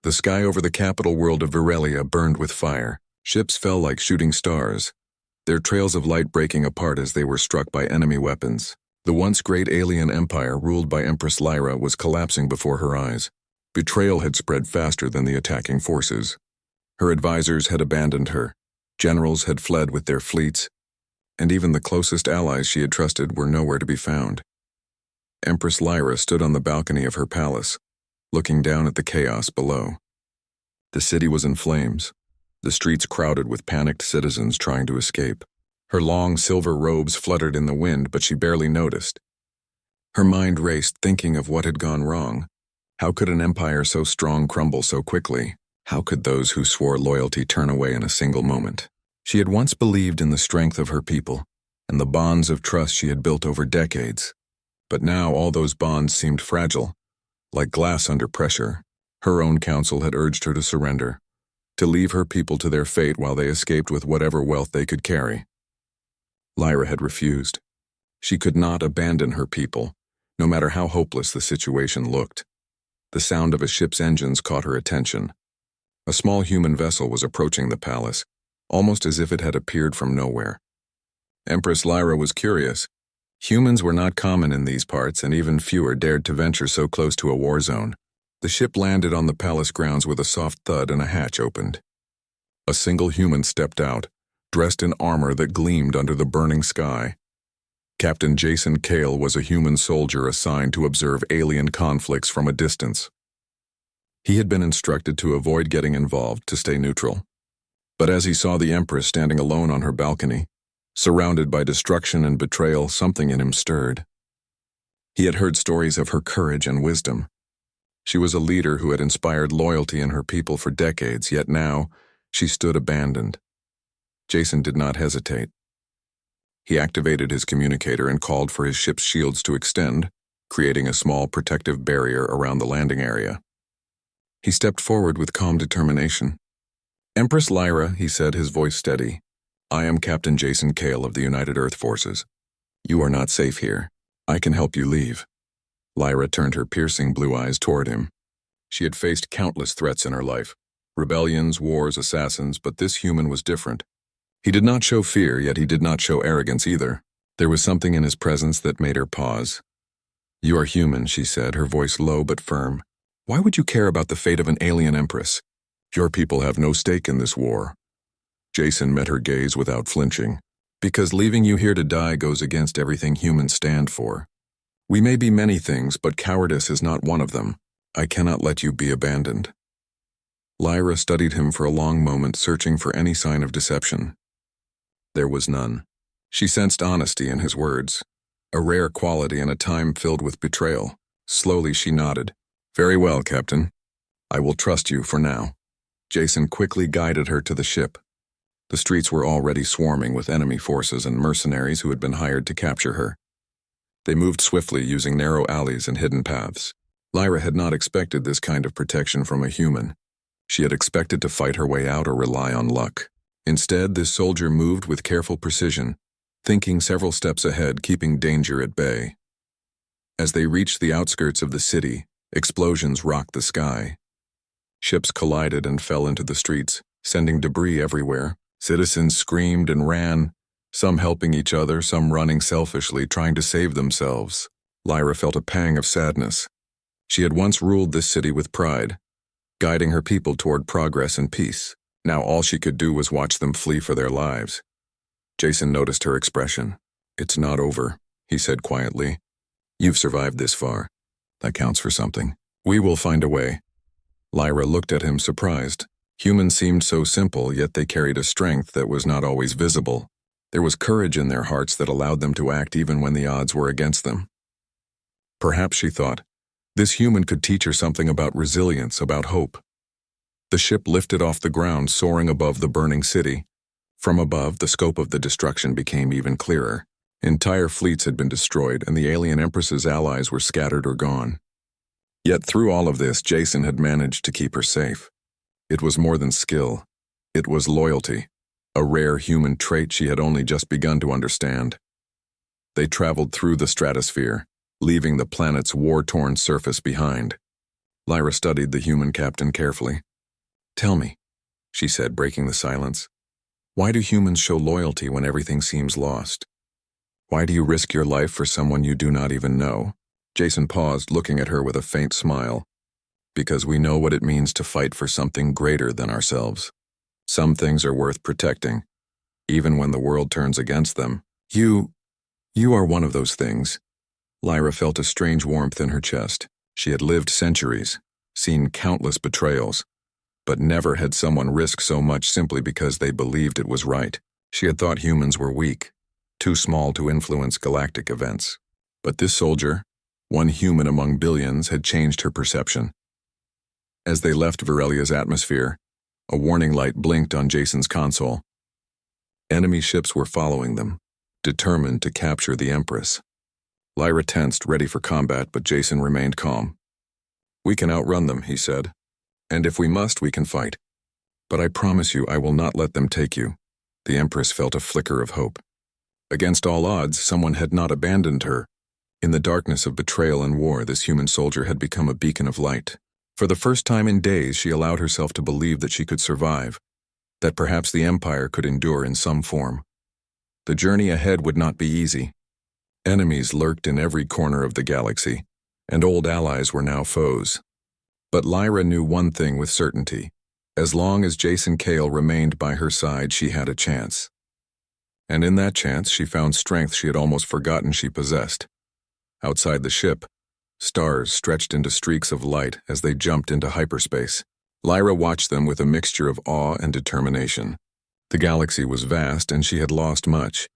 The sky over the capital world of Virelia burned with fire. Ships fell like shooting stars, their trails of light breaking apart as they were struck by enemy weapons. The once great alien empire ruled by Empress Lyra was collapsing before her eyes. Betrayal had spread faster than the attacking forces. Her advisors had abandoned her, generals had fled with their fleets, and even the closest allies she had trusted were nowhere to be found. Empress Lyra stood on the balcony of her palace, looking down at the chaos below. The city was in flames, the streets crowded with panicked citizens trying to escape. Her long silver robes fluttered in the wind, but she barely noticed. Her mind raced, thinking of what had gone wrong. How could an empire so strong crumble so quickly? How could those who swore loyalty turn away in a single moment? She had once believed in the strength of her people and the bonds of trust she had built over decades. But now all those bonds seemed fragile, like glass under pressure. Her own council had urged her to surrender, to leave her people to their fate while they escaped with whatever wealth they could carry. Lyra had refused. She could not abandon her people, no matter how hopeless the situation looked. The sound of a ship's engines caught her attention. A small human vessel was approaching the palace, almost as if it had appeared from nowhere. Empress Lyra was curious. Humans were not common in these parts, and even fewer dared to venture so close to a war zone. The ship landed on the palace grounds with a soft thud and a hatch opened. A single human stepped out, dressed in armor that gleamed under the burning sky. Captain Jason Cale was a human soldier assigned to observe alien conflicts from a distance. He had been instructed to avoid getting involved, to stay neutral. But as he saw the Empress standing alone on her balcony, surrounded by destruction and betrayal, something in him stirred. He had heard stories of her courage and wisdom. She was a leader who had inspired loyalty in her people for decades, yet now she stood abandoned. Jason did not hesitate. He activated his communicator and called for his ship's shields to extend, creating a small protective barrier around the landing area. He stepped forward with calm determination. "Empress Lyra," he said, his voice steady, "I am Captain Jason Cale of the United Earth Forces. You are not safe here. I can help you leave." Lyra turned her piercing blue eyes toward him. She had faced countless threats in her life, rebellions, wars, assassins, but this human was different. He did not show fear, yet he did not show arrogance either. There was something in his presence that made her pause. "You are human," she said, her voice low but firm. "Why would you care about the fate of an alien empress? Your people have no stake in this war." Jason met her gaze without flinching. "Because leaving you here to die goes against everything humans stand for. We may be many things, but cowardice is not one of them. I cannot let you be abandoned." Lyra studied him for a long moment, searching for any sign of deception. There was none. She sensed honesty in his words, a rare quality in a time filled with betrayal. Slowly she nodded. "Very well, Captain. I will trust you for now." Jason quickly guided her to the ship. The streets were already swarming with enemy forces and mercenaries who had been hired to capture her. They moved swiftly, using narrow alleys and hidden paths. Lyra had not expected this kind of protection from a human. She had expected to fight her way out or rely on luck. Instead, this soldier moved with careful precision, thinking several steps ahead, keeping danger at bay. As they reached the outskirts of the city, explosions rocked the sky. Ships collided and fell into the streets, sending debris everywhere. Citizens screamed and ran, some helping each other, some running selfishly, trying to save themselves. Lyra felt a pang of sadness. She had once ruled this city with pride, guiding her people toward progress and peace. Now all she could do was watch them flee for their lives. Jason noticed her expression. "It's not over," he said quietly. "You've survived this far. That counts for something. We will find a way." Lyra looked at him, surprised. Humans seemed so simple, yet they carried a strength that was not always visible. There was courage in their hearts that allowed them to act even when the odds were against them. Perhaps, she thought, this human could teach her something about resilience, about hope. The ship lifted off the ground, soaring above the burning city. From above, the scope of the destruction became even clearer. Entire fleets had been destroyed, and the alien Empress's allies were scattered or gone. Yet through all of this, Jason had managed to keep her safe. It was more than skill. It was loyalty, a rare human trait she had only just begun to understand. They traveled through the stratosphere, leaving the planet's war-torn surface behind. Lyra studied the human captain carefully. "Tell me," she said, breaking the silence. "Why do humans show loyalty when everything seems lost? Why do you risk your life for someone you do not even know?" Jason paused, looking at her with a faint smile. "Because we know what it means to fight for something greater than ourselves. Some things are worth protecting, even when the world turns against them. You are one of those things." Lyra felt a strange warmth in her chest. She had lived centuries, seen countless betrayals, but never had someone risk so much simply because they believed it was right. She had thought humans were weak, too small to influence galactic events. But this soldier, one human among billions, had changed her perception. As they left Virelia's atmosphere, a warning light blinked on Jason's console. Enemy ships were following them, determined to capture the Empress. Lyra tensed, ready for combat, but Jason remained calm. "We can outrun them," he said. "And if we must, we can fight. But I promise you I will not let them take you." The Empress felt a flicker of hope. Against all odds, someone had not abandoned her. In the darkness of betrayal and war, this human soldier had become a beacon of light. For the first time in days, she allowed herself to believe that she could survive, that perhaps the Empire could endure in some form. The journey ahead would not be easy. Enemies lurked in every corner of the galaxy, and old allies were now foes. But Lyra knew one thing with certainty. As long as Jason Cale remained by her side, she had a chance. And in that chance, she found strength she had almost forgotten she possessed. Outside the ship, stars stretched into streaks of light as they jumped into hyperspace. Lyra watched them with a mixture of awe and determination. The galaxy was vast and she had lost much,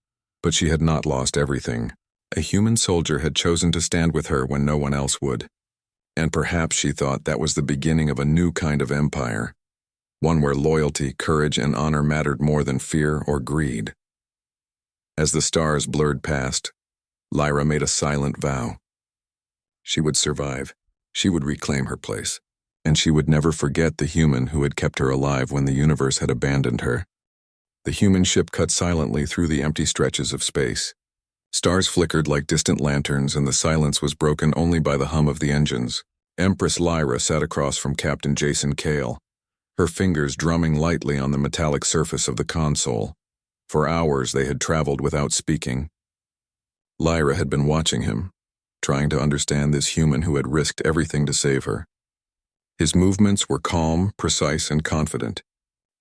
but she had not lost everything. A human soldier had chosen to stand with her when no one else would. And perhaps she thought that was the beginning of a new kind of empire, one where loyalty, courage, and honor mattered more than fear or greed. As the stars blurred past, Lyra made a silent vow. She would survive, she would reclaim her place, and she would never forget the human who had kept her alive when the universe had abandoned her. The human ship cut silently through the empty stretches of space. Stars flickered like distant lanterns, and the silence was broken only by the hum of the engines. Empress Lyra sat across from Captain Jason Cale, her fingers drumming lightly on the metallic surface of the console. For hours they had traveled without speaking. Lyra had been watching him, trying to understand this human who had risked everything to save her. His movements were calm, precise, and confident.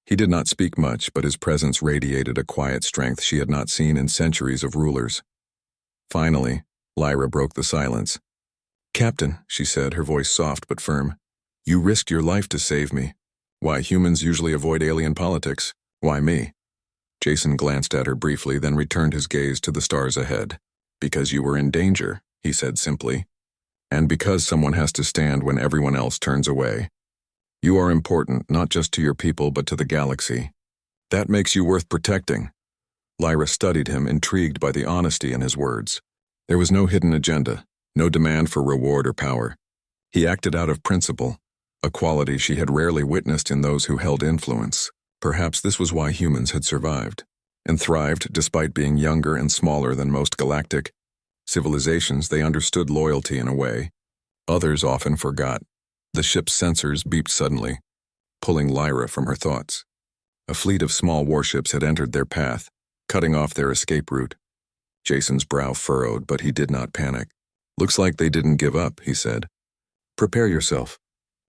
He did not speak much, but his presence radiated a quiet strength she had not seen in centuries of rulers. Finally, Lyra broke the silence. "Captain," she said, her voice soft but firm, "you risked your life to save me. Why humans usually avoid alien politics? Why me?" Jason glanced at her briefly, then returned his gaze to the stars ahead. "Because you were in danger," he said simply. "And because someone has to stand when everyone else turns away. You are important, not just to your people, but to the galaxy. That makes you worth protecting." Lyra studied him, intrigued by the honesty in his words. There was no hidden agenda, no demand for reward or power. He acted out of principle, a quality she had rarely witnessed in those who held influence. Perhaps this was why humans had survived, and thrived despite being younger and smaller than most galactic civilizations. They understood loyalty in a way others often forgot. The ship's sensors beeped suddenly, pulling Lyra from her thoughts. A fleet of small warships had entered their path, cutting off their escape route. Jason's brow furrowed, but he did not panic. "Looks like they didn't give up," he said. "Prepare yourself.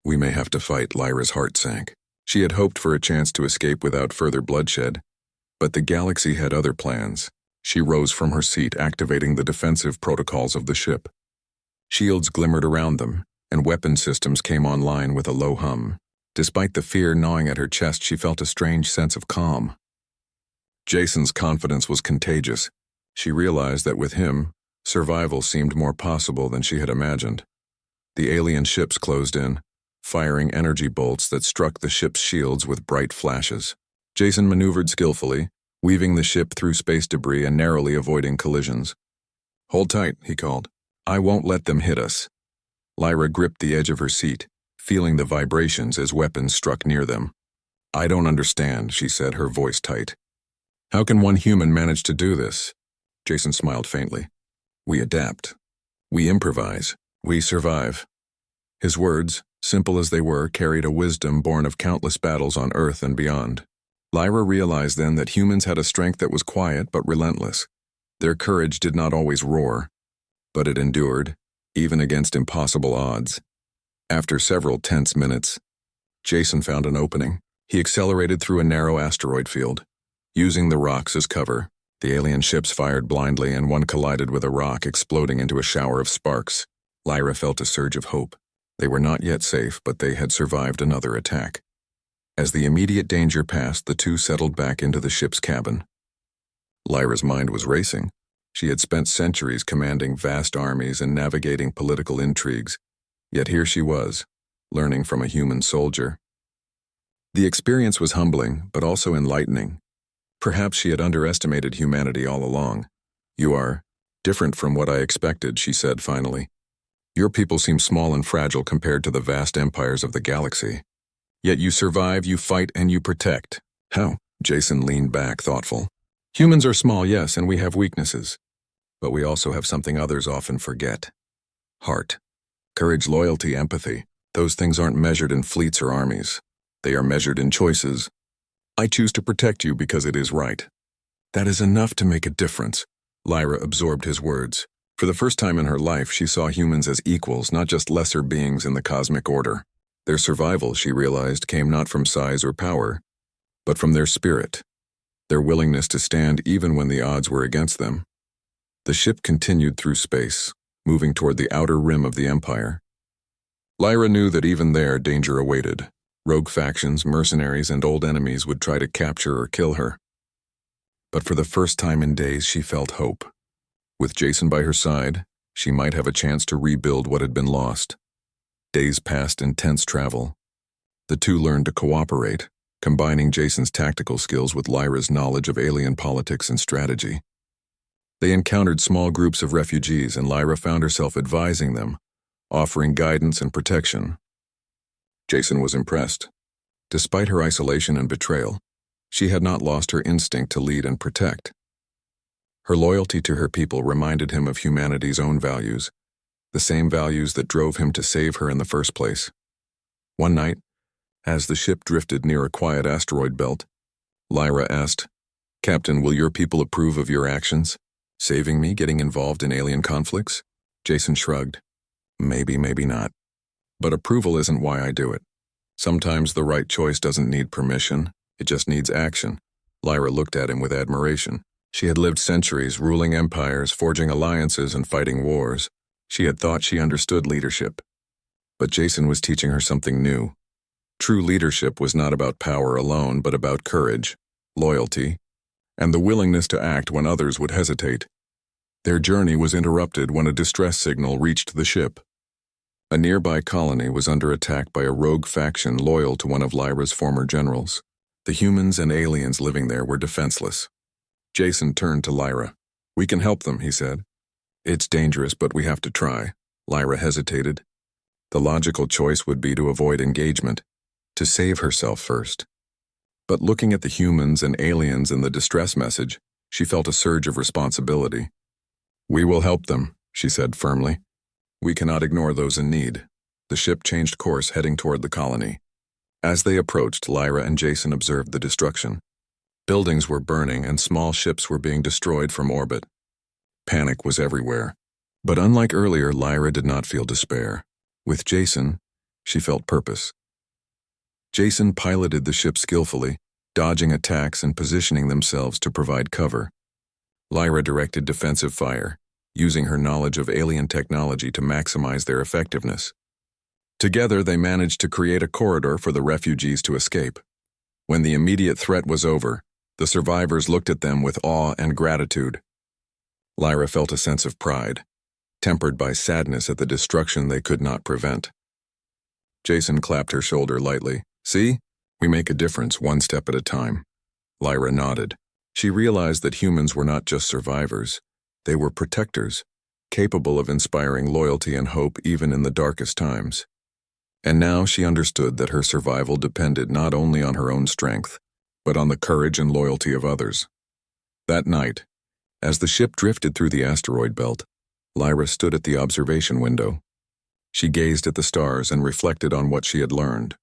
We may have to fight." Lyra's heart sank. She had hoped for a chance to escape without further bloodshed, but the galaxy had other plans. She rose from her seat, activating the defensive protocols of the ship. Shields glimmered around them, and weapon systems came online with a low hum. Despite the fear gnawing at her chest, she felt a strange sense of calm. Jason's confidence was contagious. She realized that with him, survival seemed more possible than she had imagined. The alien ships closed in, firing energy bolts that struck the ship's shields with bright flashes. Jason maneuvered skillfully, weaving the ship through space debris and narrowly avoiding collisions. "Hold tight," he called. "I won't let them hit us." Lyra gripped the edge of her seat, feeling the vibrations as weapons struck near them. "I don't understand," she said, her voice tight. "How can one human manage to do this?" Jason smiled faintly. "We adapt. We improvise. We survive." His words, simple as they were, carried a wisdom born of countless battles on Earth and beyond. Lyra realized then that humans had a strength that was quiet but relentless. Their courage did not always roar, but it endured, even against impossible odds. After several tense minutes, Jason found an opening. He accelerated through a narrow asteroid field. Using the rocks as cover, the alien ships fired blindly and one collided with a rock, exploding into a shower of sparks. Lyra felt a surge of hope. They were not yet safe, but they had survived another attack. As the immediate danger passed, the two settled back into the ship's cabin. Lyra's mind was racing. She had spent centuries commanding vast armies and navigating political intrigues, yet here she was, learning from a human soldier. The experience was humbling, but also enlightening. Perhaps she had underestimated humanity all along. "You are different from what I expected," she said finally. "Your people seem small and fragile compared to the vast empires of the galaxy. Yet you survive, you fight, and you protect." "How?" Jason leaned back, thoughtful. "Humans are small, yes, and we have weaknesses. But we also have something others often forget. Heart. Courage, loyalty, empathy. Those things aren't measured in fleets or armies. They are measured in choices. I choose to protect you because it is right." "That is enough to make a difference." Lyra absorbed his words. For the first time in her life, she saw humans as equals, not just lesser beings in the cosmic order. Their survival, she realized, came not from size or power, but from their spirit, their willingness to stand even when the odds were against them. The ship continued through space, moving toward the outer rim of the Empire. Lyra knew that even there, danger awaited. Rogue factions, mercenaries, and old enemies would try to capture or kill her. But for the first time in days, she felt hope. With Jason by her side, she might have a chance to rebuild what had been lost. Days passed in tense travel. The two learned to cooperate, combining Jason's tactical skills with Lyra's knowledge of alien politics and strategy. They encountered small groups of refugees, and Lyra found herself advising them, offering guidance and protection. Jason was impressed. Despite her isolation and betrayal, she had not lost her instinct to lead and protect. Her loyalty to her people reminded him of humanity's own values, the same values that drove him to save her in the first place. One night, as the ship drifted near a quiet asteroid belt, Lyra asked, "Captain, will your people approve of your actions? Saving me, getting involved in alien conflicts?" Jason shrugged. "Maybe, maybe not. But approval isn't why I do it. Sometimes the right choice doesn't need permission, it just needs action." Lyra looked at him with admiration. She had lived centuries ruling empires, forging alliances, and fighting wars. She had thought she understood leadership. But Jason was teaching her something new. True leadership was not about power alone, but about courage, loyalty, and the willingness to act when others would hesitate. Their journey was interrupted when a distress signal reached the ship. A nearby colony was under attack by a rogue faction loyal to one of Lyra's former generals. The humans and aliens living there were defenseless. Jason turned to Lyra. "We can help them," he said. "It's dangerous, but we have to try." Lyra hesitated. The logical choice would be to avoid engagement, to save herself first. But looking at the humans and aliens in the distress message, she felt a surge of responsibility. "We will help them," she said firmly. "We cannot ignore those in need." The ship changed course, heading toward the colony. As they approached, Lyra and Jason observed the destruction. Buildings were burning and small ships were being destroyed from orbit. Panic was everywhere. But unlike earlier, Lyra did not feel despair. With Jason, she felt purpose. Jason piloted the ship skillfully, dodging attacks and positioning themselves to provide cover. Lyra directed defensive fire, using her knowledge of alien technology to maximize their effectiveness. Together, they managed to create a corridor for the refugees to escape. When the immediate threat was over, the survivors looked at them with awe and gratitude. Lyra felt a sense of pride, tempered by sadness at the destruction they could not prevent. Jason clapped her shoulder lightly. "See? We make a difference one step at a time." Lyra nodded. She realized that humans were not just survivors. They were protectors, capable of inspiring loyalty and hope even in the darkest times. And now she understood that her survival depended not only on her own strength, but on the courage and loyalty of others. That night, as the ship drifted through the asteroid belt, Lyra stood at the observation window. She gazed at the stars and reflected on what she had learned.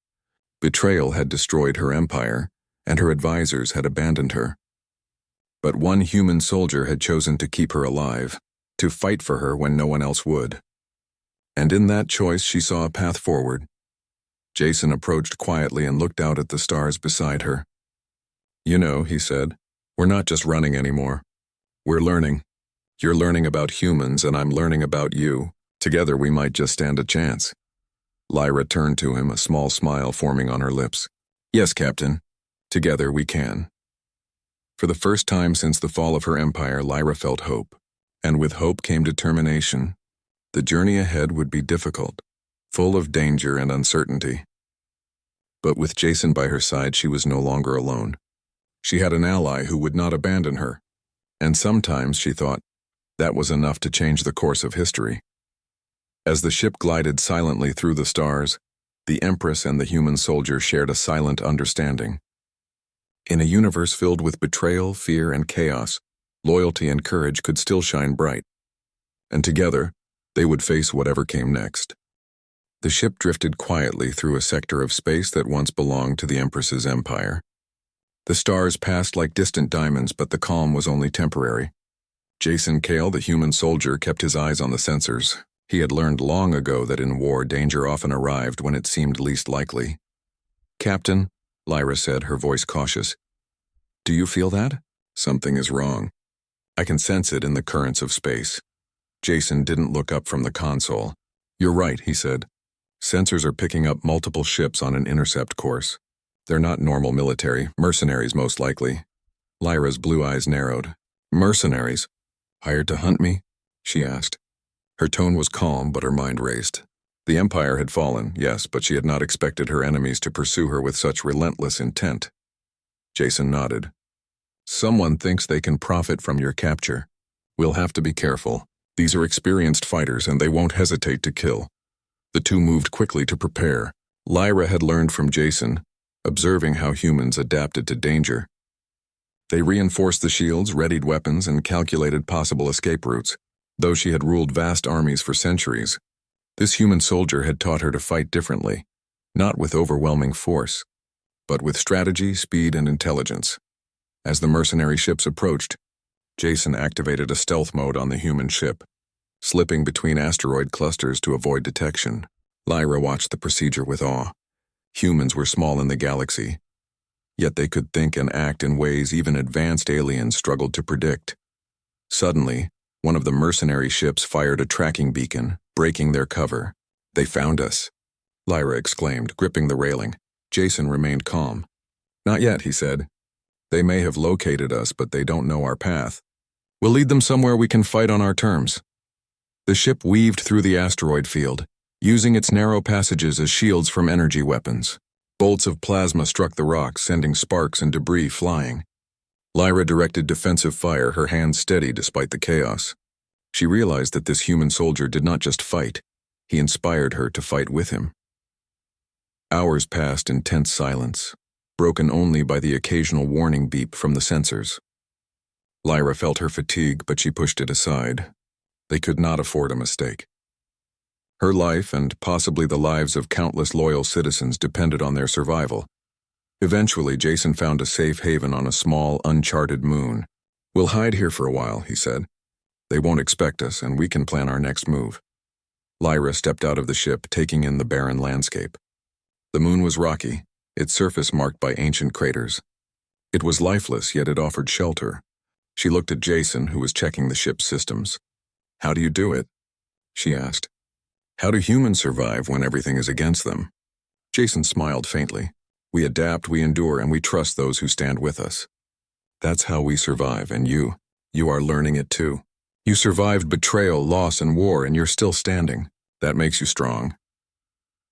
Betrayal had destroyed her empire, and her advisors had abandoned her. But one human soldier had chosen to keep her alive, to fight for her when no one else would. And in that choice she saw a path forward. Jason approached quietly and looked out at the stars beside her. "You know," he said, "we're not just running anymore. We're learning. You're learning about humans and I'm learning about you. Together we might just stand a chance." Lyra turned to him, a small smile forming on her lips. "Yes, Captain. Together we can." For the first time since the fall of her empire, Lyra felt hope. And with hope came determination. The journey ahead would be difficult, full of danger and uncertainty. But with Jason by her side, she was no longer alone. She had an ally who would not abandon her. And sometimes, she thought, that was enough to change the course of history. As the ship glided silently through the stars, the Empress and the human soldier shared a silent understanding. In a universe filled with betrayal, fear, and chaos, loyalty and courage could still shine bright. And together, they would face whatever came next. The ship drifted quietly through a sector of space that once belonged to the Empress's empire. The stars passed like distant diamonds, but the calm was only temporary. Jason Cale, the human soldier, kept his eyes on the sensors. He had learned long ago that in war, danger often arrived when it seemed least likely. "Captain," Lyra said, her voice cautious, "do you feel that? Something is wrong. I can sense it in the currents of space." Jason didn't look up from the console. "You're right," he said. "Sensors are picking up multiple ships on an intercept course. They're not normal military, mercenaries most likely." Lyra's blue eyes narrowed. "Mercenaries? Hired to hunt me?" she asked. Her tone was calm, but her mind raced. The Empire had fallen, yes, but she had not expected her enemies to pursue her with such relentless intent. Jason nodded. "Someone thinks they can profit from your capture. We'll have to be careful. These are experienced fighters and they won't hesitate to kill." The two moved quickly to prepare. Lyra had learned from Jason, observing how humans adapted to danger. They reinforced the shields, readied weapons, and calculated possible escape routes. Though she had ruled vast armies for centuries, this human soldier had taught her to fight differently, not with overwhelming force, but with strategy, speed, and intelligence. As the mercenary ships approached, Jason activated a stealth mode on the human ship, slipping between asteroid clusters to avoid detection. Lyra watched the procedure with awe. Humans were small in the galaxy, yet they could think and act in ways even advanced aliens struggled to predict. Suddenly, one of the mercenary ships fired a tracking beacon, breaking their cover. "They found us," Lyra exclaimed, gripping the railing. Jason remained calm. "Not yet," he said. "They may have located us, but they don't know our path. We'll lead them somewhere we can fight on our terms." The ship weaved through the asteroid field, using its narrow passages as shields from energy weapons. Bolts of plasma struck the rocks, sending sparks and debris flying. Lyra directed defensive fire, her hands steady despite the chaos. She realized that this human soldier did not just fight, he inspired her to fight with him. Hours passed in tense silence, broken only by the occasional warning beep from the sensors. Lyra felt her fatigue, but she pushed it aside. They could not afford a mistake. Her life, and possibly the lives of countless loyal citizens, depended on their survival. Eventually, Jason found a safe haven on a small, uncharted moon. "We'll hide here for a while," he said. "They won't expect us, and we can plan our next move." Lyra stepped out of the ship, taking in the barren landscape. The moon was rocky, its surface marked by ancient craters. It was lifeless, yet it offered shelter. She looked at Jason, who was checking the ship's systems. "How do you do it?" she asked. "How do humans survive when everything is against them?" Jason smiled faintly. "We adapt, we endure, and we trust those who stand with us. That's how we survive, and you are learning it too. You survived betrayal, loss, and war, and you're still standing. That makes you strong."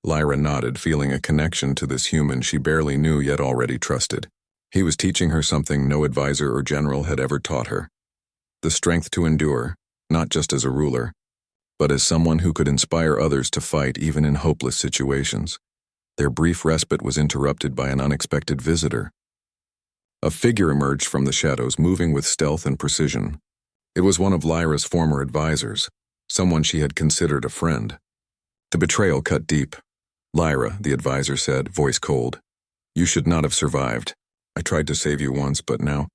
Lyra nodded, feeling a connection to this human she barely knew yet already trusted. He was teaching her something no advisor or general had ever taught her. The strength to endure, not just as a ruler, but as someone who could inspire others to fight even in hopeless situations. Their brief respite was interrupted by an unexpected visitor. A figure emerged from the shadows, moving with stealth and precision. It was one of Lyra's former advisors, someone she had considered a friend. The betrayal cut deep. Lyra, the advisor said, voice cold. You should not have survived. I tried to save you once, but now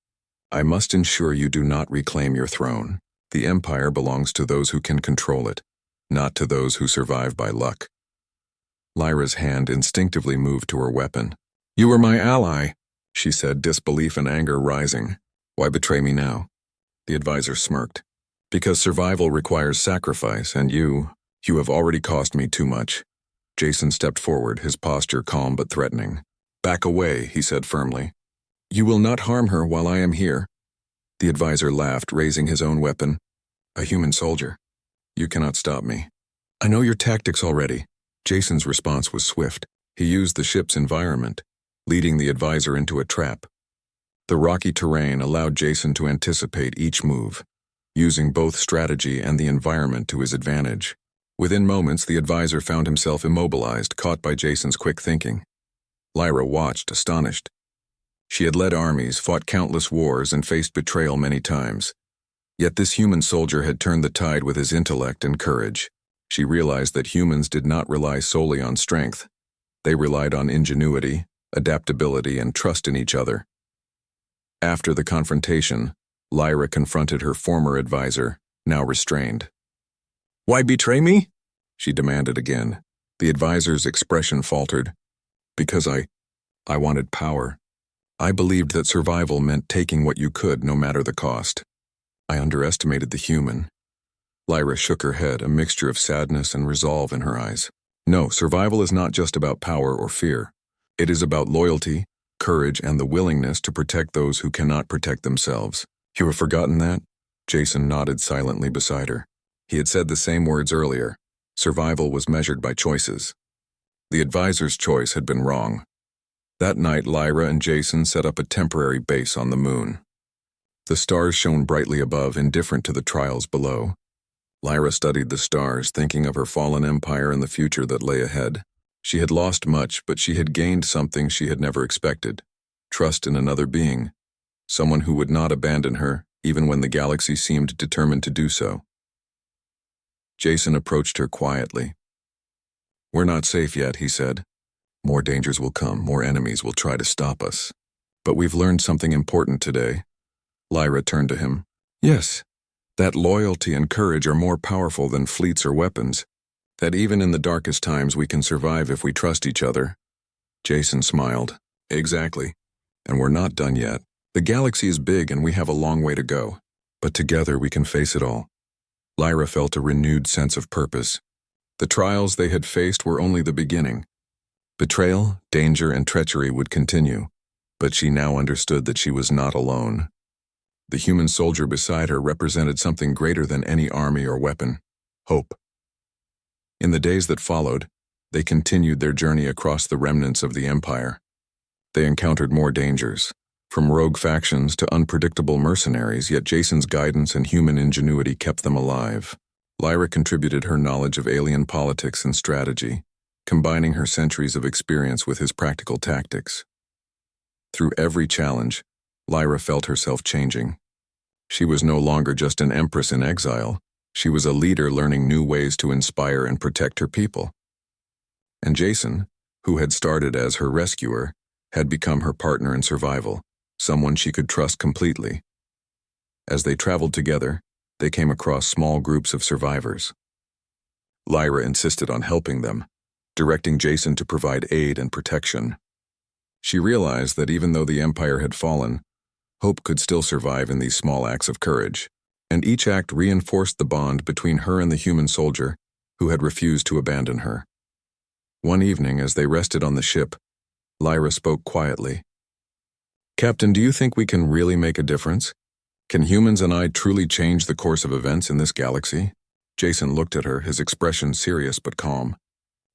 I must ensure you do not reclaim your throne. The Empire belongs to those who can control it, not to those who survive by luck. Lyra's hand instinctively moved to her weapon. You were my ally, she said, disbelief and anger rising. Why betray me now? The advisor smirked. Because survival requires sacrifice, and you have already cost me too much. Jason stepped forward, his posture calm but threatening. Back away, he said firmly. You will not harm her while I am here. The advisor laughed, raising his own weapon. A human soldier. You cannot stop me. I know your tactics already. Jason's response was swift. He used the ship's environment, leading the advisor into a trap. The rocky terrain allowed Jason to anticipate each move, using both strategy and the environment to his advantage. Within moments, the advisor found himself immobilized, caught by Jason's quick thinking. Lyra watched, astonished. She had led armies, fought countless wars, and faced betrayal many times. Yet this human soldier had turned the tide with his intellect and courage. She realized that humans did not rely solely on strength. They relied on ingenuity, adaptability, and trust in each other. After the confrontation, Lyra confronted her former advisor, now restrained. Why betray me? She demanded again. The advisor's expression faltered. Because I wanted power. I believed that survival meant taking what you could, no matter the cost. I underestimated the human. Lyra shook her head, a mixture of sadness and resolve in her eyes. No, survival is not just about power or fear. It is about loyalty, courage, and the willingness to protect those who cannot protect themselves. You have forgotten that? Jason nodded silently beside her. He had said the same words earlier. Survival was measured by choices. The advisor's choice had been wrong. That night, Lyra and Jason set up a temporary base on the moon. The stars shone brightly above, indifferent to the trials below. Lyra studied the stars, thinking of her fallen empire and the future that lay ahead. She had lost much, but she had gained something she had never expected. Trust in another being. Someone who would not abandon her, even when the galaxy seemed determined to do so. Jason approached her quietly. We're not safe yet, he said. More dangers will come, more enemies will try to stop us. But we've learned something important today. Lyra turned to him. Yes, that loyalty and courage are more powerful than fleets or weapons. That even in the darkest times we can survive if we trust each other. Jason smiled. Exactly. And we're not done yet. The galaxy is big and we have a long way to go. But together we can face it all. Lyra felt a renewed sense of purpose. The trials they had faced were only the beginning. Betrayal, danger, and treachery would continue, but she now understood that she was not alone. The human soldier beside her represented something greater than any army or weapon: hope. In the days that followed, they continued their journey across the remnants of the Empire. They encountered more dangers, from rogue factions to unpredictable mercenaries, yet Jason's guidance and human ingenuity kept them alive. Lyra contributed her knowledge of alien politics and strategy, combining her centuries of experience with his practical tactics. Through every challenge, Lyra felt herself changing. She was no longer just an empress in exile. She was a leader learning new ways to inspire and protect her people. And Jason, who had started as her rescuer, had become her partner in survival, someone she could trust completely. As they traveled together, they came across small groups of survivors. Lyra insisted on helping them, directing Jason to provide aid and protection. She realized that even though the Empire had fallen, hope could still survive in these small acts of courage, and each act reinforced the bond between her and the human soldier who had refused to abandon her. One evening, as they rested on the ship, Lyra spoke quietly. Captain, do you think we can really make a difference? Can humans and I truly change the course of events in this galaxy? Jason looked at her, his expression serious but calm.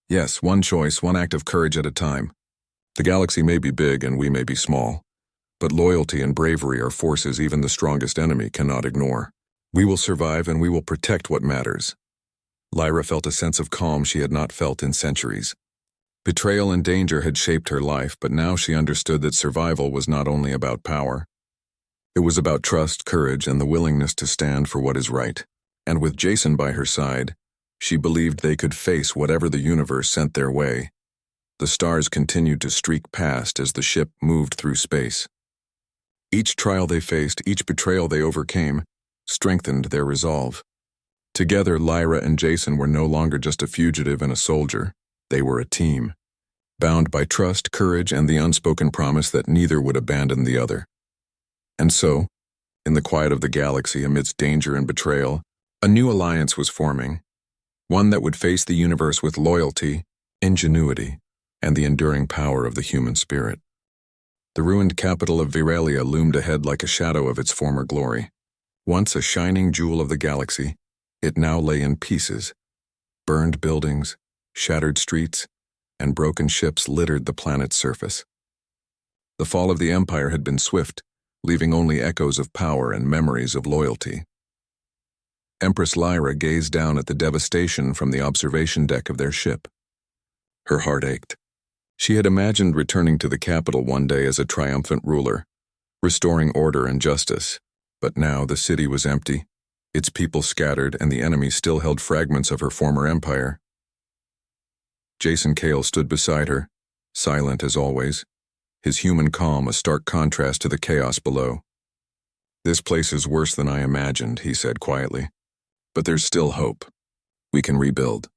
Yes, one choice, one act of courage at a time. The galaxy may be big and we may be small, but loyalty and bravery are forces even the strongest enemy cannot ignore. We will survive and we will protect what matters. Lyra felt a sense of calm she had not felt in centuries. Betrayal and danger had shaped her life, but now she understood that survival was not only about power. It was about trust, courage, and the willingness to stand for what is right. And with Jason by her side, She believed they could face whatever the universe sent their way. The stars continued to streak past as the ship moved through space. Each trial they faced, each betrayal they overcame, strengthened their resolve. Together, Lyra and Jason were no longer just a fugitive and a soldier. They were a team, bound by trust, courage, and the unspoken promise that neither would abandon the other. And so, in the quiet of the galaxy, amidst danger and betrayal, a new alliance was forming, one that would face the universe with loyalty, ingenuity, and the enduring power of the human spirit. The ruined capital of Viralia loomed ahead like a shadow of its former glory. Once a shining jewel of the galaxy, it now lay in pieces. Burned buildings, shattered streets, and broken ships littered the planet's surface. The fall of the Empire had been swift, leaving only echoes of power and memories of loyalty. Empress Lyra gazed down at the devastation from the observation deck of their ship. Her heart ached. She had imagined returning to the capital one day as a triumphant ruler, restoring order and justice. But now the city was empty, its people scattered, and the enemy still held fragments of her former empire. Jason Cale stood beside her, silent as always, his human calm a stark contrast to the chaos below. "This place is worse than I imagined," he said quietly. "But there's still hope. We can rebuild,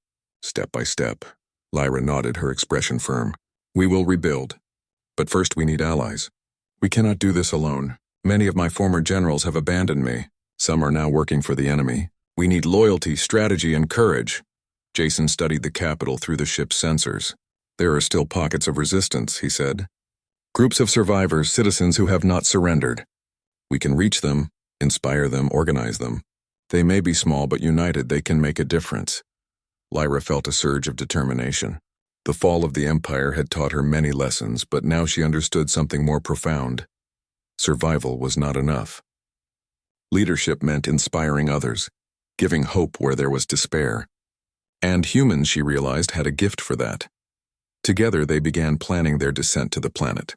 step by step." Lyra nodded, her expression firm. "We will rebuild. But first we need allies. We cannot do this alone. Many of my former generals have abandoned me. Some are now working for the enemy. We need loyalty, strategy, and courage." Jason studied the capital through the ship's sensors. "There are still pockets of resistance," he said. "Groups of survivors, citizens who have not surrendered. We can reach them, inspire them, organize them. They may be small, but united they can make a difference." Lyra felt a surge of determination. The fall of the Empire had taught her many lessons, but now she understood something more profound. Survival was not enough. Leadership meant inspiring others, giving hope where there was despair. And humans, she realized, had a gift for that. Together they began planning their descent to the planet.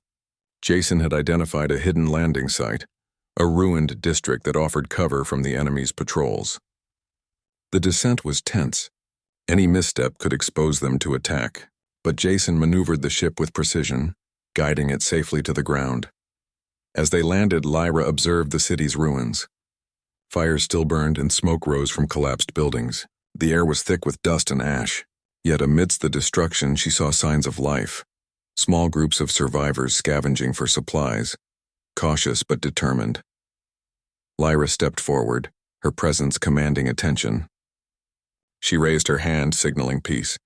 Jason had identified a hidden landing site, a ruined district that offered cover from the enemy's patrols. The descent was tense. Any misstep could expose them to attack, but Jason maneuvered the ship with precision, guiding it safely to the ground. As they landed, Lyra observed the city's ruins. Fires still burned and smoke rose from collapsed buildings. The air was thick with dust and ash. Yet amidst the destruction, she saw signs of life. Small groups of survivors scavenging for supplies, cautious but determined. Lyra stepped forward, her presence commanding attention. She raised her hand, signaling peace.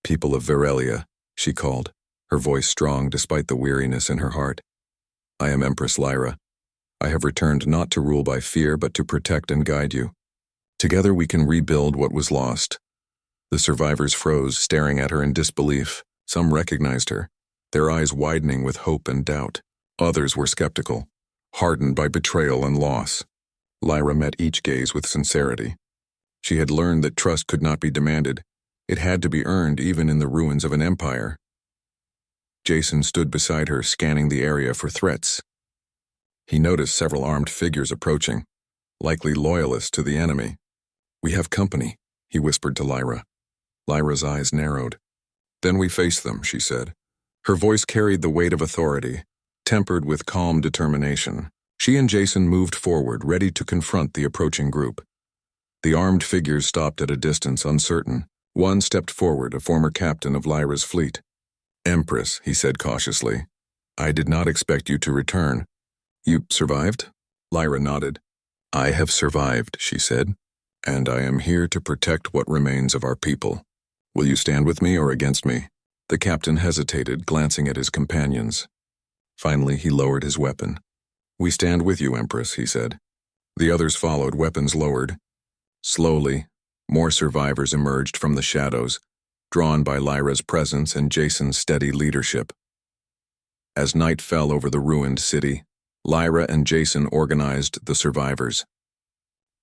"People of Viralia," she called, her voice strong despite the weariness in her heart. "I am Empress Lyra. I have returned not to rule by fear, but to protect and guide you. Together we can rebuild what was lost." The survivors froze, staring at her in disbelief. Some recognized her, their eyes widening with hope and doubt. Others were skeptical, hardened by betrayal and loss. Lyra met each gaze with sincerity. She had learned that trust could not be demanded. It had to be earned even in the ruins of an empire. Jason stood beside her, scanning the area for threats. He noticed several armed figures approaching, likely loyalists to the enemy. "We have company," he whispered to Lyra. Lyra's eyes narrowed. "Then we face them," she said. Her voice carried the weight of authority, tempered with calm determination. She and Jason moved forward, ready to confront the approaching group. The armed figures stopped at a distance, uncertain. One stepped forward, a former captain of Lyra's fleet. "Empress," he said cautiously, "I did not expect you to return. You survived?" Lyra nodded. "I have survived," she said, "and I am here to protect what remains of our people. Will you stand with me or against me?" The captain hesitated, glancing at his companions. Finally, he lowered his weapon. "We stand with you, Empress," he said. The others followed, weapons lowered. Slowly, more survivors emerged from the shadows, drawn by Lyra's presence and Jason's steady leadership. As night fell over the ruined city, Lyra and Jason organized the survivors.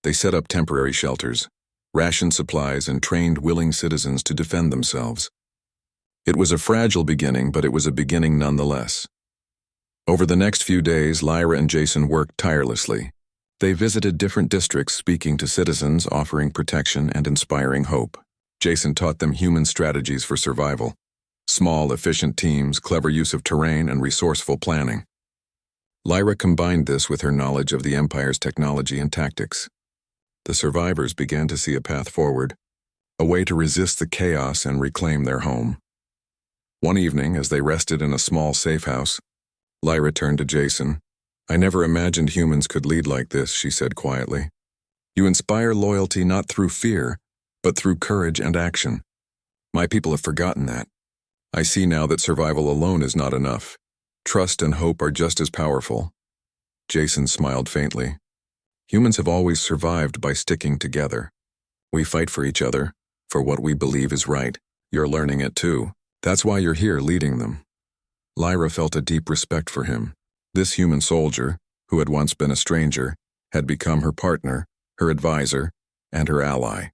They set up temporary shelters, rationed supplies, and trained willing citizens to defend themselves. It was a fragile beginning, but it was a beginning nonetheless. Over the next few days, Lyra and Jason worked tirelessly. They visited different districts, speaking to citizens, offering protection and inspiring hope. Jason taught them human strategies for survival. Small, efficient teams, clever use of terrain, and resourceful planning. Lyra combined this with her knowledge of the Empire's technology and tactics. The survivors began to see a path forward, a way to resist the chaos and reclaim their home. One evening, as they rested in a small safe house, Lyra turned to Jason. "I never imagined humans could lead like this," she said quietly. "You inspire loyalty not through fear, but through courage and action. My people have forgotten that. I see now that survival alone is not enough. Trust and hope are just as powerful." Jason smiled faintly. "Humans have always survived by sticking together. We fight for each other, for what we believe is right. You're learning it too. That's why you're here leading them." Lyra felt a deep respect for him. This human soldier, who had once been a stranger, had become her partner, her advisor, and her ally.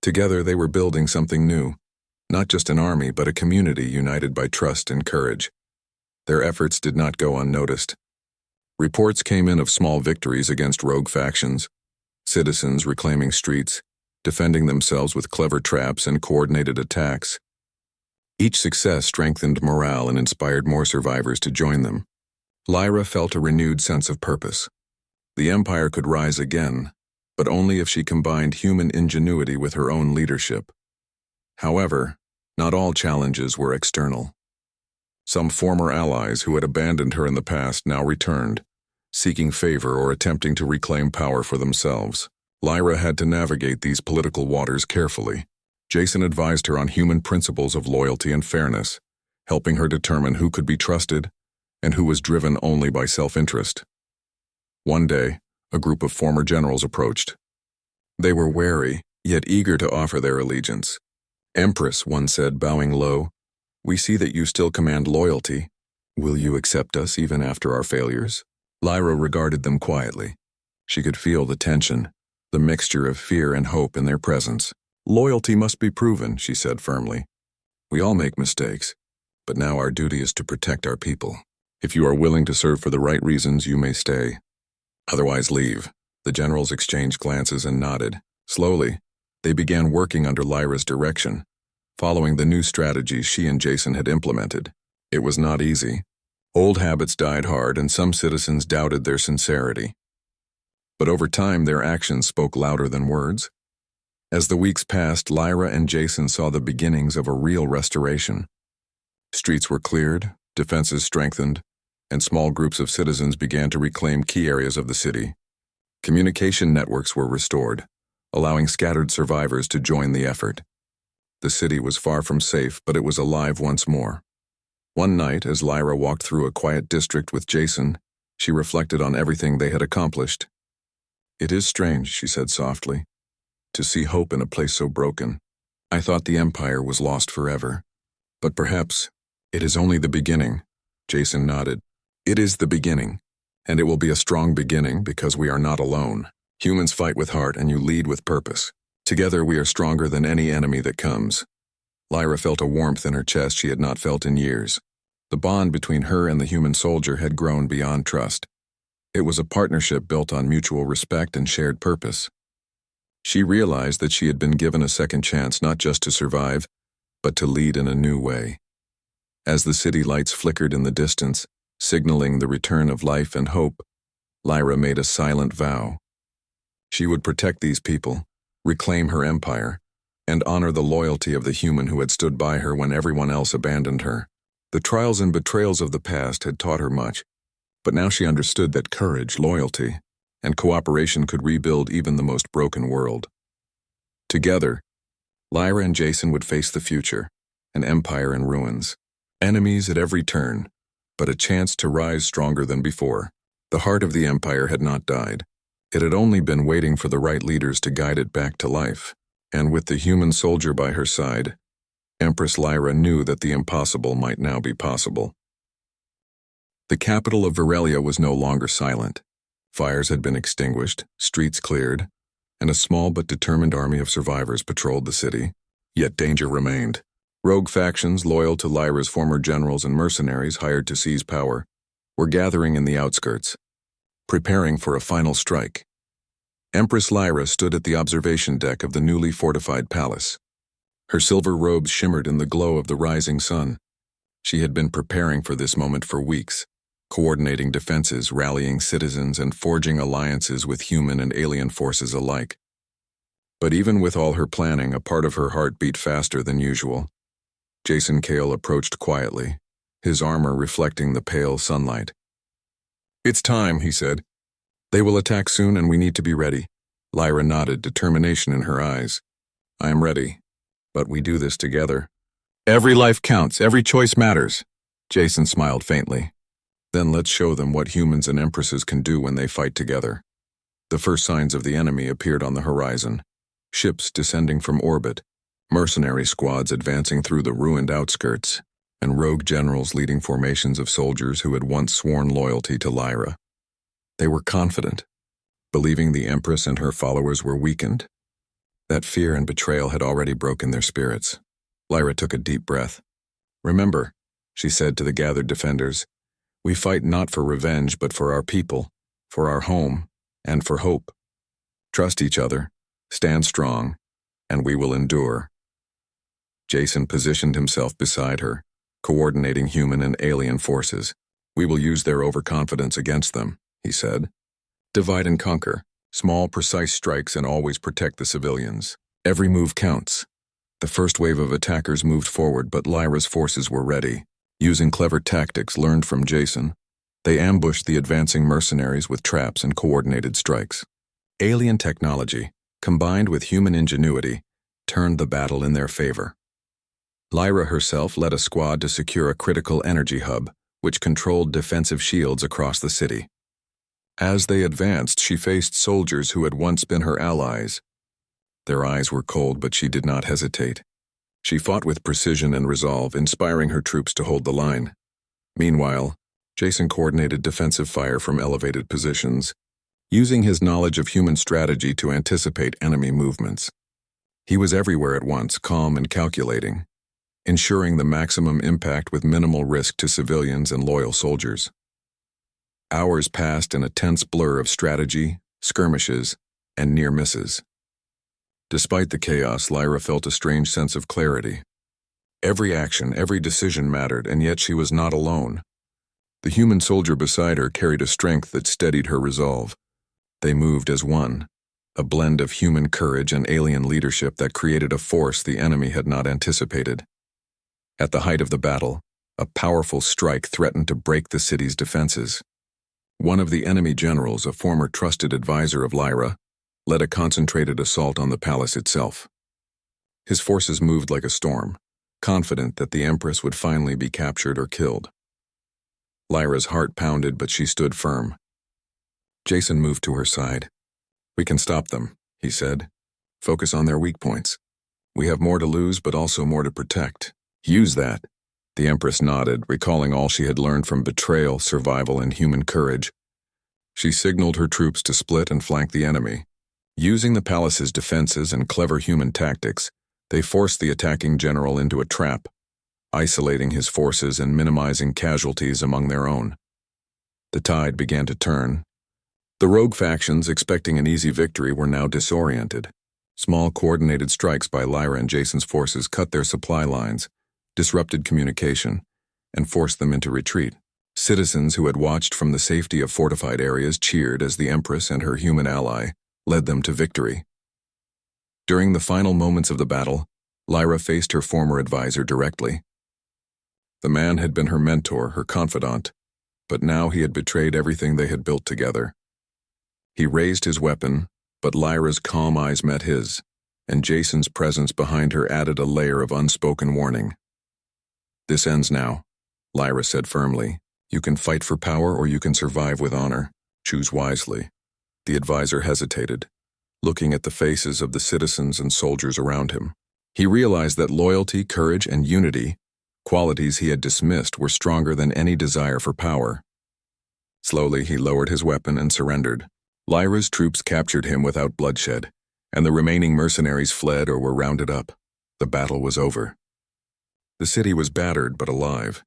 Together they were building something new, not just an army but a community united by trust and courage. Their efforts did not go unnoticed. Reports came in of small victories against rogue factions, citizens reclaiming streets, defending themselves with clever traps and coordinated attacks. Each success strengthened morale and inspired more survivors to join them. Lyra felt a renewed sense of purpose. The Empire could rise again, but only if she combined human ingenuity with her own leadership. However, not all challenges were external. Some former allies who had abandoned her in the past now returned, seeking favor or attempting to reclaim power for themselves. Lyra had to navigate these political waters carefully. Jason advised her on human principles of loyalty and fairness, helping her determine who could be trusted and who was driven only by self-interest. One day, a group of former generals approached. They were wary, yet eager to offer their allegiance. "Empress," one said, bowing low, "we see that you still command loyalty. Will you accept us even after our failures?" Lyra regarded them quietly. She could feel the tension, the mixture of fear and hope in their presence. "Loyalty must be proven," she said firmly. "We all make mistakes, but now our duty is to protect our people. If you are willing to serve for the right reasons, you may stay. Otherwise, leave." The generals exchanged glances and nodded. Slowly, they began working under Lyra's direction, following the new strategies she and Jason had implemented. It was not easy. Old habits died hard, and some citizens doubted their sincerity. But over time, their actions spoke louder than words. As the weeks passed, Lyra and Jason saw the beginnings of a real restoration. Streets were cleared, defenses strengthened, and small groups of citizens began to reclaim key areas of the city. Communication networks were restored, allowing scattered survivors to join the effort. The city was far from safe, but it was alive once more. One night, as Lyra walked through a quiet district with Jason, she reflected on everything they had accomplished. "It is strange," she said softly, "to see hope in a place so broken. I thought the Empire was lost forever. But perhaps it is only the beginning." Jason nodded. "It is the beginning, and it will be a strong beginning because we are not alone. Humans fight with heart and you lead with purpose. Together we are stronger than any enemy that comes." Lyra felt a warmth in her chest she had not felt in years. The bond between her and the human soldier had grown beyond trust. It was a partnership built on mutual respect and shared purpose. She realized that she had been given a second chance not just to survive, but to lead in a new way. As the city lights flickered in the distance, signaling the return of life and hope, Lyra made a silent vow. She would protect these people, reclaim her empire, and honor the loyalty of the human who had stood by her when everyone else abandoned her. The trials and betrayals of the past had taught her much, but now she understood that courage, loyalty, and cooperation could rebuild even the most broken world. Together, Lyra and Jason would face the future, an empire in ruins, enemies at every turn, but a chance to rise stronger than before. The heart of the empire had not died. It had only been waiting for the right leaders to guide it back to life. And with the human soldier by her side, Empress Lyra knew that the impossible might now be possible. The capital of Virelia was no longer silent. Fires had been extinguished, streets cleared, and a small but determined army of survivors patrolled the city. Yet danger remained. Rogue factions loyal to Lyra's former generals and mercenaries hired to seize power were gathering in the outskirts, preparing for a final strike. Empress Lyra stood at the observation deck of the newly fortified palace. Her silver robes shimmered in the glow of the rising sun. She had been preparing for this moment for weeks, coordinating defenses, rallying citizens, and forging alliances with human and alien forces alike. But even with all her planning, a part of her heart beat faster than usual. Jason Cale approached quietly, his armor reflecting the pale sunlight. "It's time," he said. "They will attack soon and we need to be ready." Lyra nodded, determination in her eyes. "I am ready, but we do this together." "Every life counts, every choice matters." Jason smiled faintly. "Then let's show them what humans and empresses can do when they fight together." The first signs of the enemy appeared on the horizon. Ships descending from orbit, mercenary squads advancing through the ruined outskirts, and rogue generals leading formations of soldiers who had once sworn loyalty to Lyra. They were confident, believing the Empress and her followers were weakened. That fear and betrayal had already broken their spirits. Lyra took a deep breath. "Remember," she said to the gathered defenders, "we fight not for revenge but for our people, for our home, and for hope. Trust each other, stand strong, and we will endure." Jason positioned himself beside her, coordinating human and alien forces. "We will use their overconfidence against them," he said. "Divide and conquer, small precise strikes, and always protect the civilians. Every move counts." The first wave of attackers moved forward, but Lyra's forces were ready. Using clever tactics learned from Jason, they ambushed the advancing mercenaries with traps and coordinated strikes. Alien technology, combined with human ingenuity, turned the battle in their favor. Lyra herself led a squad to secure a critical energy hub, which controlled defensive shields across the city. As they advanced, she faced soldiers who had once been her allies. Their eyes were cold, but she did not hesitate. She fought with precision and resolve, inspiring her troops to hold the line. Meanwhile, Jason coordinated defensive fire from elevated positions, using his knowledge of human strategy to anticipate enemy movements. He was everywhere at once, calm and calculating, ensuring the maximum impact with minimal risk to civilians and loyal soldiers. Hours passed in a tense blur of strategy, skirmishes, and near misses. Despite the chaos, Lyra felt a strange sense of clarity. Every action, every decision mattered, and yet she was not alone. The human soldier beside her carried a strength that steadied her resolve. They moved as one, a blend of human courage and alien leadership that created a force the enemy had not anticipated. At the height of the battle, a powerful strike threatened to break the city's defenses. One of the enemy generals, a former trusted advisor of Lyra, led a concentrated assault on the palace itself. His forces moved like a storm, confident that the Empress would finally be captured or killed. Lyra's heart pounded, but she stood firm. Jason moved to her side. "We can stop them," he said. "Focus on their weak points. We have more to lose, but also more to protect. Use that." The Empress nodded, recalling all she had learned from betrayal, survival, and human courage. She signaled her troops to split and flank the enemy. Using the palace's defenses and clever human tactics, they forced the attacking general into a trap, isolating his forces and minimizing casualties among their own. The tide began to turn. The rogue factions, expecting an easy victory, were now disoriented. Small coordinated strikes by Lyra and Jason's forces cut their supply lines, disrupted communication, and forced them into retreat. Citizens who had watched from the safety of fortified areas cheered as the Empress and her human ally led them to victory. During the final moments of the battle, Lyra faced her former advisor directly. The man had been her mentor, her confidant, but now he had betrayed everything they had built together. He raised his weapon, but Lyra's calm eyes met his, and Jason's presence behind her added a layer of unspoken warning. "This ends now," Lyra said firmly. "You can fight for power or you can survive with honor. Choose wisely." The advisor hesitated, looking at the faces of the citizens and soldiers around him. He realized that loyalty, courage, and unity, qualities he had dismissed, were stronger than any desire for power. Slowly, he lowered his weapon and surrendered. Lyra's troops captured him without bloodshed, and the remaining mercenaries fled or were rounded up. The battle was over. The city was battered but alive.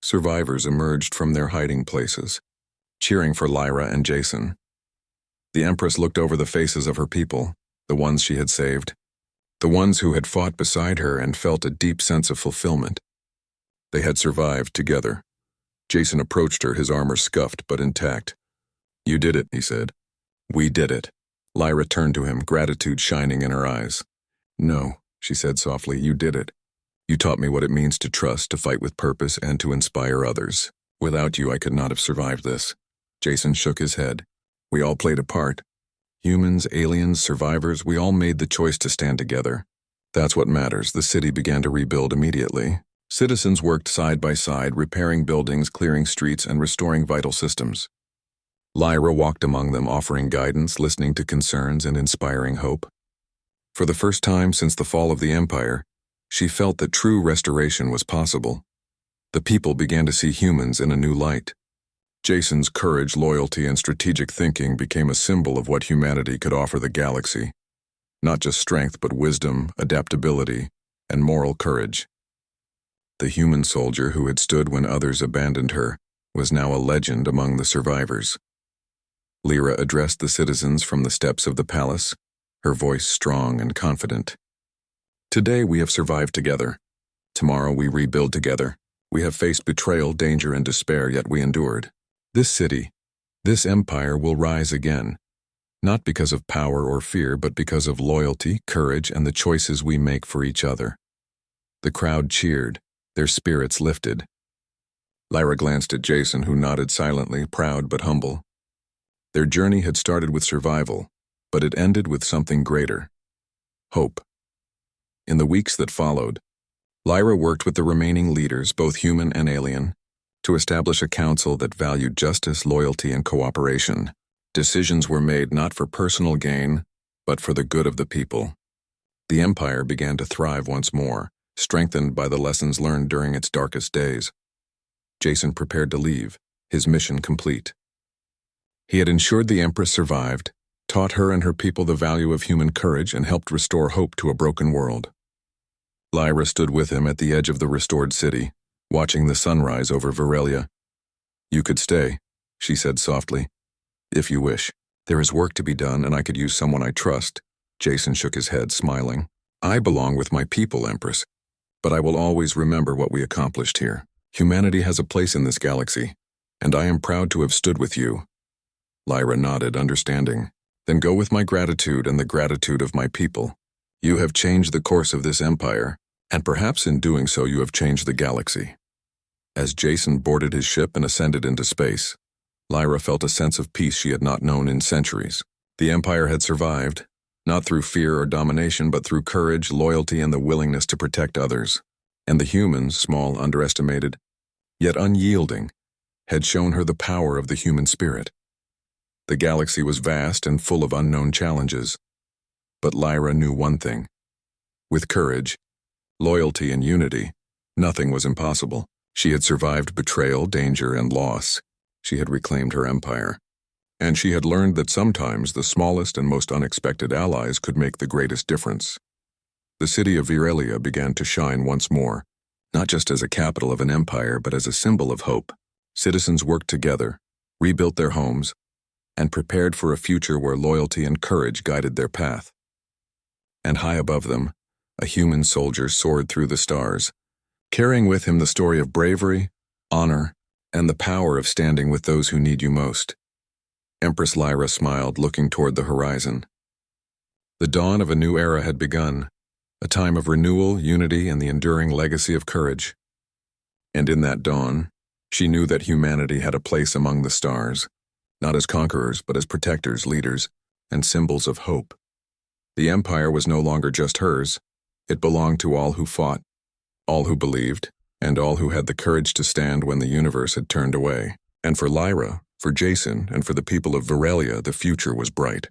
Survivors emerged from their hiding places, cheering for Lyra and Jason. The Empress looked over the faces of her people, the ones she had saved, the ones who had fought beside her, and felt a deep sense of fulfillment. They had survived together. Jason approached her, his armor scuffed but intact. "You did it," he said. "We did it." Lyra turned to him, gratitude shining in her eyes. "No," she said softly, "you did it. You taught me what it means to trust, to fight with purpose, and to inspire others. Without you, I could not have survived this." Jason shook his head. "We all played a part. Humans, aliens, survivors, we all made the choice to stand together. That's what matters." The city began to rebuild immediately. Citizens worked side by side, repairing buildings, clearing streets, and restoring vital systems. Lyra walked among them, offering guidance, listening to concerns, and inspiring hope. For the first time since the fall of the Empire, she felt that true restoration was possible. The people began to see humans in a new light. Jason's courage, loyalty, and strategic thinking became a symbol of what humanity could offer the galaxy. Not just strength, but wisdom, adaptability, and moral courage. The human soldier who had stood when others abandoned her was now a legend among the survivors. Lyra addressed the citizens from the steps of the palace, her voice strong and confident. "Today we have survived together. Tomorrow we rebuild together. We have faced betrayal, danger, and despair, yet we endured. This city, this empire will rise again, not because of power or fear, but because of loyalty, courage, and the choices we make for each other." The crowd cheered, their spirits lifted. Lyra glanced at Jason, who nodded silently, proud but humble. Their journey had started with survival, but it ended with something greater: hope. In the weeks that followed, Lyra worked with the remaining leaders, both human and alien, to establish a council that valued justice, loyalty, and cooperation. Decisions were made not for personal gain, but for the good of the people. The Empire began to thrive once more, strengthened by the lessons learned during its darkest days. Jason prepared to leave, his mission complete. He had ensured the Empress survived, taught her and her people the value of human courage, and helped restore hope to a broken world. Lyra stood with him at the edge of the restored city, watching the sunrise over Virelia. "You could stay," she said softly, "if you wish. There is work to be done, and I could use someone I trust." Jason shook his head, smiling. "I belong with my people, Empress, but I will always remember what we accomplished here. Humanity has a place in this galaxy, and I am proud to have stood with you." Lyra nodded, understanding. "Then go with my gratitude and the gratitude of my people. You have changed the course of this empire, and perhaps in doing so you have changed the galaxy." As Jason boarded his ship and ascended into space, Lyra felt a sense of peace she had not known in centuries. The Empire had survived, not through fear or domination, but through courage, loyalty, and the willingness to protect others. And the humans, small, underestimated, yet unyielding, had shown her the power of the human spirit. The galaxy was vast and full of unknown challenges, but Lyra knew one thing: with courage, loyalty, and unity, nothing was impossible. She had survived betrayal, danger, and loss. She had reclaimed her empire. And she had learned that sometimes the smallest and most unexpected allies could make the greatest difference. The city of Virelia began to shine once more, not just as a capital of an empire, but as a symbol of hope. Citizens worked together, rebuilt their homes, and prepared for a future where loyalty and courage guided their path. And high above them, a human soldier soared through the stars, carrying with him the story of bravery, honor, and the power of standing with those who need you most. Empress Lyra smiled, looking toward the horizon. The dawn of a new era had begun, a time of renewal, unity, and the enduring legacy of courage. And in that dawn, she knew that humanity had a place among the stars, not as conquerors, but as protectors, leaders, and symbols of hope. The empire was no longer just hers. It belonged to all who fought, all who believed, and all who had the courage to stand when the universe had turned away. And for Lyra, for Jason, and for the people of Virelia, the future was bright.